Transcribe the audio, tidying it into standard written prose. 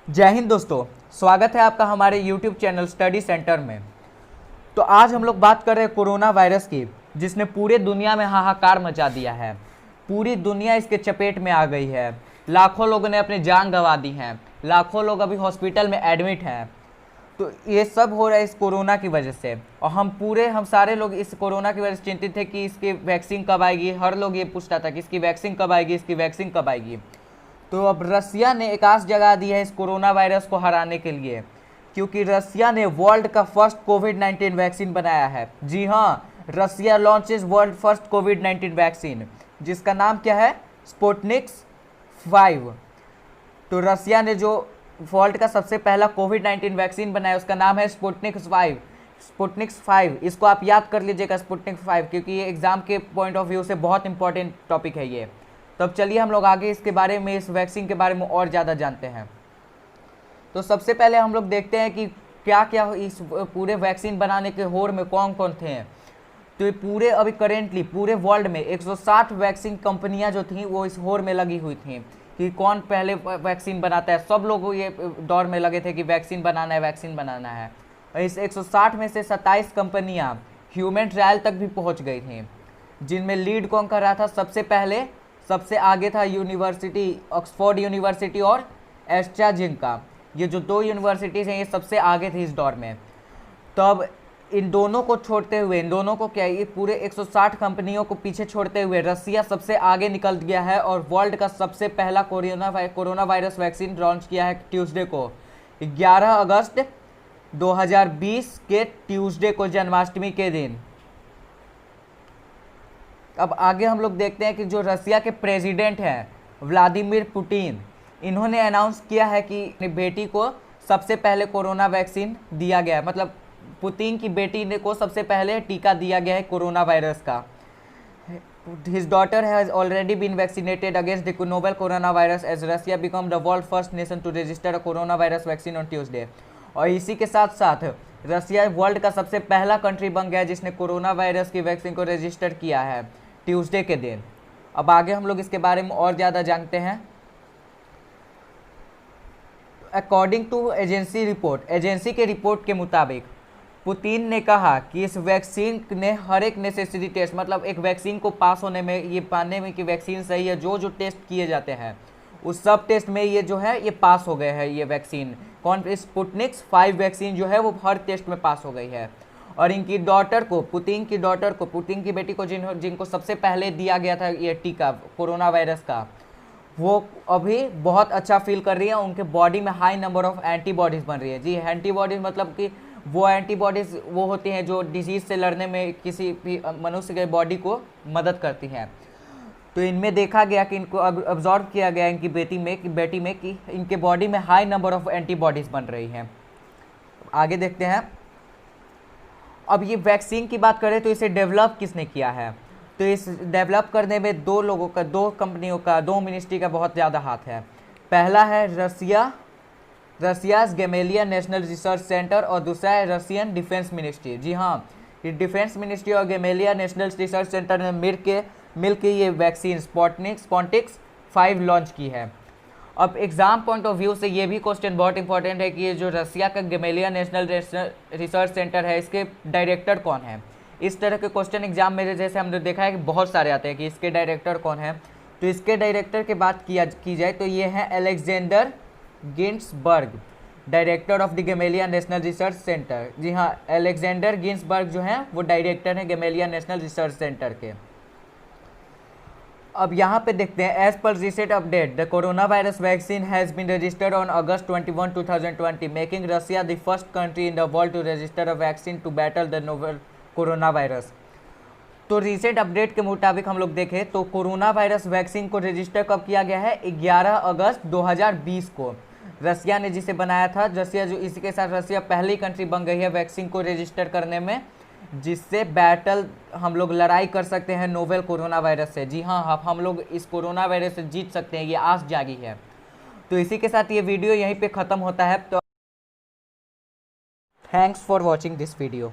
जय हिंद दोस्तों, स्वागत है आपका हमारे YouTube चैनल स्टडी सेंटर में। तो आज हम लोग बात कर रहे हैं कोरोना वायरस की, जिसने पूरे दुनिया में हाहाकार मचा दिया है। पूरी दुनिया इसके चपेट में आ गई है। लाखों लोगों ने अपनी जान गंवा दी हैं, लाखों लोग अभी हॉस्पिटल में एडमिट हैं। तो ये सब हो रहा है इस कोरोना की वजह से। और हम सारे लोग इस कोरोना की वजह से चिंतित थे कि इसकी वैक्सीन कब आएगी। हर लोग ये पूछता था कि इसकी वैक्सीन कब आएगी, इसकी वैक्सीन कब आएगी। तो अब रसिया ने एक आस जगा दी है इस कोरोना वायरस को हराने के लिए, क्योंकि रसिया ने वर्ल्ड का फर्स्ट कोविड-19 वैक्सीन बनाया है। जी हाँ, रसिया लॉन्चेस वर्ल्ड फर्स्ट कोविड-19 वैक्सीन, जिसका नाम क्या है, स्पुतनिक्स 5। तो रसिया ने जो वर्ल्ड का सबसे पहला कोविड-19 वैक्सीन बनाया उसका नाम है स्पुतनिक्स 5। स्पुतनिक्स 5, इसको आप याद कर लीजिएगा, स्पुतनिक 5, क्योंकि ये एग्जाम के पॉइंट ऑफ व्यू से बहुत इंपॉर्टेंट टॉपिक है ये। तो अब चलिए हम लोग आगे इसके बारे में, इस वैक्सीन के बारे में और ज़्यादा जानते हैं। तो सबसे पहले हम लोग देखते हैं कि क्या क्या इस पूरे वैक्सीन बनाने के होड़ में कौन कौन थे। तो ये पूरे अभी करेंटली पूरे वर्ल्ड में 160 वैक्सीन कंपनियां जो थीं वो इस होड़ में लगी हुई थीं कि कौन पहले वैक्सीन बनाता है। सब लोग ये दौर में लगे थे कि वैक्सीन बनाना है, वैक्सीन बनाना है। और इस 160 में से 27 कंपनियाँ ह्यूमन ट्रायल तक भी पहुँच गई थीं, जिनमें लीड कौन कर रहा था। सबसे आगे था यूनिवर्सिटी, ऑक्सफोर्ड यूनिवर्सिटी और एस्ट्राजेनेका। ये जो दो यूनिवर्सिटीज़ हैं ये सबसे आगे थी इस दौर में। तो अब इन दोनों को छोड़ते हुए, इन दोनों को क्या, ये पूरे 160 कंपनियों को पीछे छोड़ते हुए रसिया सबसे आगे निकल गया है और वर्ल्ड का सबसे पहला कोरोना वायरस वैक्सीन लॉन्च किया है ट्यूसडे को, 11 अगस्त 2020 के ट्यूसडे को, जन्माष्टमी के दिन। अब आगे हम लोग देखते हैं कि जो रसिया के प्रेसिडेंट हैं व्लादिमीर पुतिन, इन्होंने अनाउंस किया है कि अपनी बेटी को सबसे पहले कोरोना वैक्सीन दिया गया है। मतलब पुतिन की बेटी ने को सबसे पहले टीका दिया गया है कोरोना वायरस का। His daughter has already been vaccinated against the novel corona virus as Russia become the world first nation to register a corona virus vaccine on Tuesday. और इसी के साथ साथ रसिया वर्ल्ड का सबसे पहला कंट्री बन गया जिसने कोरोना वायरस की वैक्सीन को रजिस्टर किया है ट्यूसडे के दिन। अब आगे हम लोग इसके बारे में और ज़्यादा जानते हैं। अकॉर्डिंग टू एजेंसी के रिपोर्ट के मुताबिक पुतिन ने कहा कि इस वैक्सीन ने हर एक नेसेसरी टेस्ट, मतलब एक वैक्सीन को पास होने में, ये पाने में कि वैक्सीन सही है, जो टेस्ट किए जाते हैं उस सब टेस्ट में ये जो है ये पास हो गए हैं। ये वैक्सीन स्पुतनिक्स 5 वैक्सीन जो है वो हर टेस्ट में पास हो गई है। और इनकी डॉटर को, पुतिन की बेटी को, जिनको सबसे पहले दिया गया था ये टीका कोरोना वायरस का, वो अभी बहुत अच्छा फील कर रही है। उनके बॉडी में हाई नंबर ऑफ एंटीबॉडीज़ बन रही है। जी, एंटीबॉडीज़ मतलब कि वो एंटीबॉडीज़ वो होती हैं जो डिजीज़ से लड़ने में किसी भी मनुष्य के बॉडी को मदद करती हैं। तो इनमें देखा गया कि इनको ऑब्जर्व किया गया इनकी बेटी में कि इनके बॉडी में हाई नंबर ऑफ एंटीबॉडीज़ बन रही हैं। आगे देखते हैं। अब ये वैक्सीन की बात करें तो इसे डेवलप किसने किया है। तो इस डेवलप करने में दो कंपनियों का, दो मिनिस्ट्री का बहुत ज़्यादा हाथ है। पहला है रसियाज गेमेलिया नेशनल रिसर्च सेंटर और दूसरा है रशियन डिफेंस मिनिस्ट्री। जी हाँ, ये डिफेंस मिनिस्ट्री और गेमेलिया नेशनल रिसर्च सेंटर ने मिलकर ये वैक्सीन स्पुतनिक्स 5 लॉन्च की है। अब एग्ज़ाम पॉइंट ऑफ व्यू से ये भी क्वेश्चन बहुत इंपॉर्टेंट है कि ये जो रसिया का गेमेलिया नेशनल रिसर्च सेंटर है, इसके डायरेक्टर कौन है। इस तरह के क्वेश्चन एग्जाम में जैसे हमने देखा है कि बहुत सारे आते हैं कि इसके डायरेक्टर कौन है। तो इसके डायरेक्टर की बात की जाए तो ये हैं Alexander Ginsburg, director of the Gamaleya national research centre. जी हाँ, अलेक्जेंडर गिन्सबर्ग जो हैं वो डायरेक्टर हैं गेमेलिया नेशनल रिसर्च सेंटर के। अब यहाँ पे देखते हैं, as per recent update the corona virus vaccine has been registered on August 21, 2020 making Russia the first country in the world to register a vaccine to battle the novel corona virus. तो recent update के मुताबिक हम लोग देखें तो corona virus vaccine को register कब किया गया है, 11 अगस्त 2020 को रसिया ने जिसे बनाया था। इसी के साथ रसिया पहली कंट्री बन गई है वैक्सीन को रजिस्टर करने में, जिससे बैटल हम लोग लड़ाई कर सकते हैं नोवेल कोरोना वायरस से। जी हाँ, हम लोग इस कोरोना वायरस से जीत सकते हैं, ये आस जागी है। तो इसी के साथ ये वीडियो यहीं पे ख़त्म होता है। तो thanks for watching this video.